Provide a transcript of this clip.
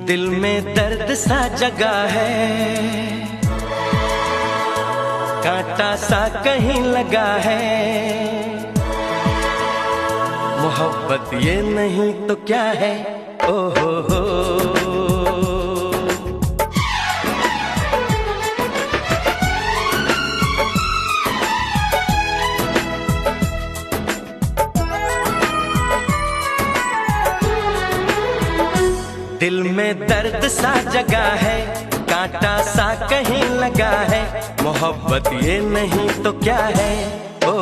दिल में दर्द सा जगा है, कांटा सा कहीं लगा है। मोहब्बत ये नहीं तो क्या है, ओ हो। दिल में दर्द सा जगा है, कांटा सा कहीं लगा है। मोहब्बत ये नहीं तो क्या है, ओ